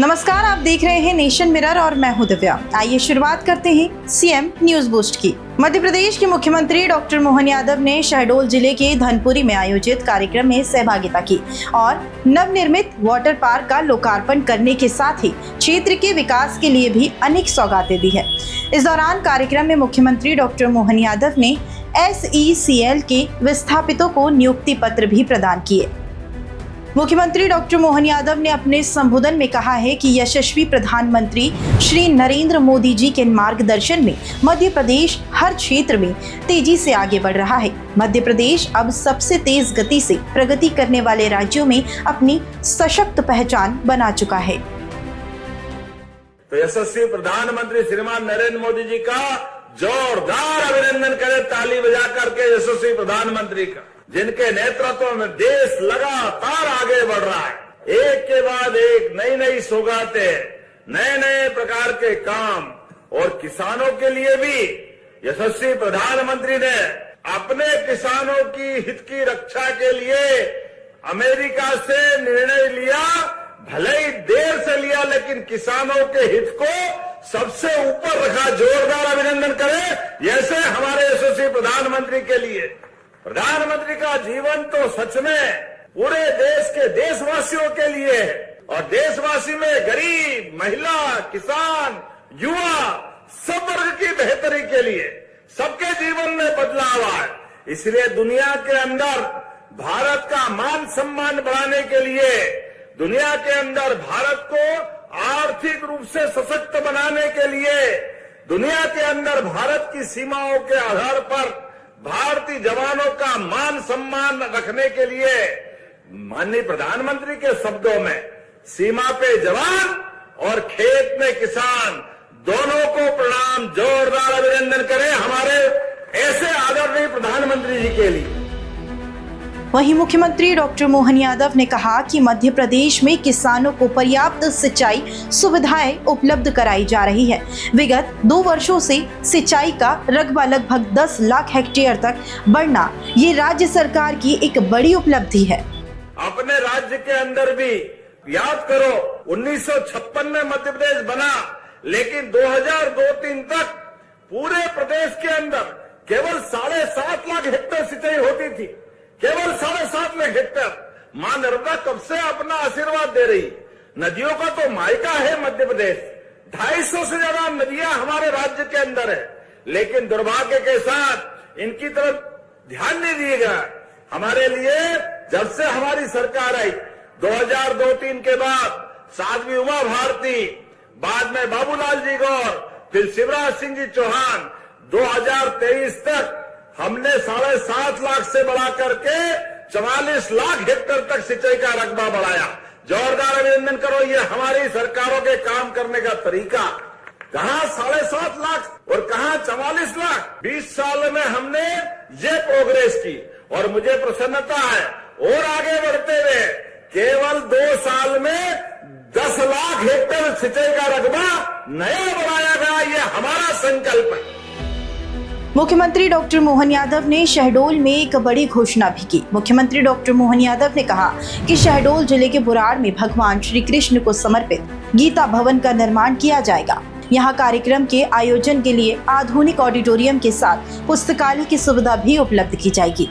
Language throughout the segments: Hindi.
नमस्कार, आप देख रहे हैं नेशन मिरर और मैं हूं दिव्या। आइए शुरुआत करते हैं सीएम न्यूज बूस्ट की। मध्य प्रदेश के मुख्यमंत्री डॉक्टर मोहन यादव ने शहडोल जिले के धनपुरी में आयोजित कार्यक्रम में सहभागिता की और नवनिर्मित वाटर पार्क का लोकार्पण करने के साथ ही क्षेत्र के विकास के लिए भी अनेक सौगातें दी है। इस दौरान कार्यक्रम में मुख्यमंत्री डॉक्टर मोहन यादव ने SECL के विस्थापितों को नियुक्ति पत्र भी प्रदान किए। मुख्यमंत्री डॉक्टर मोहन यादव ने अपने संबोधन में कहा है कि यशस्वी प्रधानमंत्री श्री नरेंद्र मोदी जी के मार्गदर्शन में मध्य प्रदेश हर क्षेत्र में तेजी से आगे बढ़ रहा है। मध्य प्रदेश अब सबसे तेज गति से प्रगति करने वाले राज्यों में अपनी सशक्त पहचान बना चुका है। तो यशस्वी प्रधानमंत्री श्रीमान नरेंद्र मोदी जी का जोरदार अभिनंदन करें ताली बजा करके यशस्वी प्रधानमंत्री का, जिनके नेतृत्व में देश लगातार आगे बढ़ रहा है। एक के बाद एक नई नई सौगातें, नए नए प्रकार के काम और किसानों के लिए भी यशस्वी प्रधानमंत्री ने अपने किसानों की हित की रक्षा के लिए अमेरिका से निर्णय लिया। भले ही देर से लिया, लेकिन किसानों के हित को सबसे ऊपर रखा। जोरदार अभिनंदन करें ऐसे हमारे यशस्वी प्रधानमंत्री के लिए। प्रधानमंत्री का जीवन तो सच में पूरे देश के देशवासियों के लिए है और देशवासी में गरीब, महिला, किसान, युवा सब वर्ग की बेहतरी के लिए सबके जीवन में बदलाव आए। इसलिए दुनिया के अंदर भारत का मान सम्मान बढ़ाने के लिए, दुनिया के अंदर भारत को आर्थिक रूप से सशक्त बनाने के लिए, दुनिया के अंदर भारत की सीमाओं के आधार पर भारतीय जवानों का मान सम्मान रखने के लिए माननीय प्रधानमंत्री के शब्दों में सीमा पे जवान और खेत में किसान दोनों को प्रणाम, जोरदार अभिनंदन करें हमारे ऐसे आदरणीय प्रधानमंत्री जी के लिए। वहीं मुख्यमंत्री डॉक्टर मोहन यादव ने कहा कि मध्य प्रदेश में किसानों को पर्याप्त सिंचाई सुविधाएं उपलब्ध कराई जा रही है। विगत 2 वर्षों से सिंचाई का रकबा लगभग 10 लाख हेक्टेयर तक बढ़ना ये राज्य सरकार की एक बड़ी उपलब्धि है। अपने राज्य के अंदर भी याद करो, 1956 में मध्य प्रदेश बना, लेकिन 2002-03 तक पूरे प्रदेश के अंदर केवल 7.5 लाख हेक्टेयर सिंचाई होती थी। केवल 7.5 लाख हेक्टेयर। मां नर्मदा कब से अपना आशीर्वाद दे रही। नदियों का तो मायका है मध्य प्रदेश। 250 से ज्यादा नदियां हमारे राज्य के अंदर है, लेकिन दुर्भाग्य के साथ इनकी तरफ ध्यान नहीं दिया गया। हमारे लिए जब से हमारी सरकार आई 2002-03 के बाद साध्वी उमा भारती, बाद में बाबूलाल जी गौर, फिर शिवराज सिंह जी चौहान, 2023 तक हमने 7.5 लाख से बढ़ा करके 44 लाख हेक्टेयर तक सिंचाई का रकबा बढ़ाया। जोरदार अभिनंदन करो, ये हमारी सरकारों के काम करने का तरीका। कहां 7.5 लाख और कहां 44 लाख। 20 साल में हमने ये प्रोग्रेस की और मुझे प्रसन्नता है और आगे बढ़ते हुए केवल 2 साल में 10 लाख हेक्टेयर सिंचाई का रकबा नया बढ़ाया गया। ये हमारा संकल्प है। मुख्यमंत्री डॉक्टर मोहन यादव ने शहडोल में एक बड़ी घोषणा भी की। मुख्यमंत्री डॉक्टर मोहन यादव ने कहा कि शहडोल जिले के बुराड़ में भगवान श्री कृष्ण को समर्पित गीता भवन का निर्माण किया जाएगा। यहाँ कार्यक्रम के आयोजन के लिए आधुनिक ऑडिटोरियम के साथ पुस्तकालय की सुविधा भी उपलब्ध की जाएगी।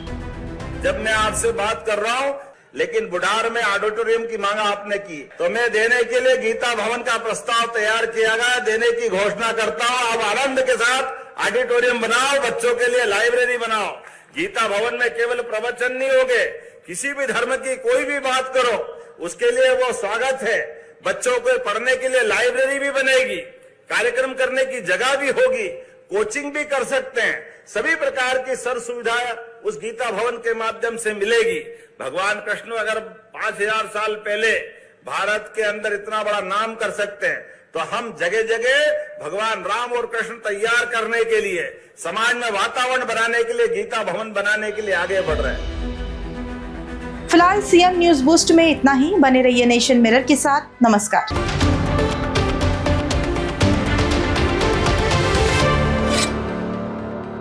जब मैं आपसे बात कर रहा हूँ, लेकिन बुढ़ार में ऑडिटोरियम की मांग आपने की, तो मैं देने के लिए गीता भवन का प्रस्ताव तैयार किया गया, देने की घोषणा करता हूँ। अब आनंद के साथ ऑडिटोरियम बनाओ, बच्चों के लिए लाइब्रेरी बनाओ। गीता भवन में केवल प्रवचन नहीं होंगे, किसी भी धर्म की कोई भी बात करो उसके लिए वो स्वागत है। बच्चों को पढ़ने के लिए लाइब्रेरी भी बनेगी, कार्यक्रम करने की जगह भी होगी, कोचिंग भी कर सकते हैं। सभी प्रकार की सर्व सुविधाएं उस गीता भवन के माध्यम से मिलेगी। भगवान कृष्ण अगर 5000 साल पहले भारत के अंदर इतना बड़ा नाम कर सकते हैं, तो हम जगह जगह भगवान राम और कृष्ण तैयार करने के लिए, समाज में वातावरण बनाने के लिए, गीता भवन बनाने के लिए आगे बढ़ रहे हैं। फिलहाल सीएम न्यूज बूस्ट में इतना ही। बने रहिए नेशन मिरर के साथ। नमस्कार।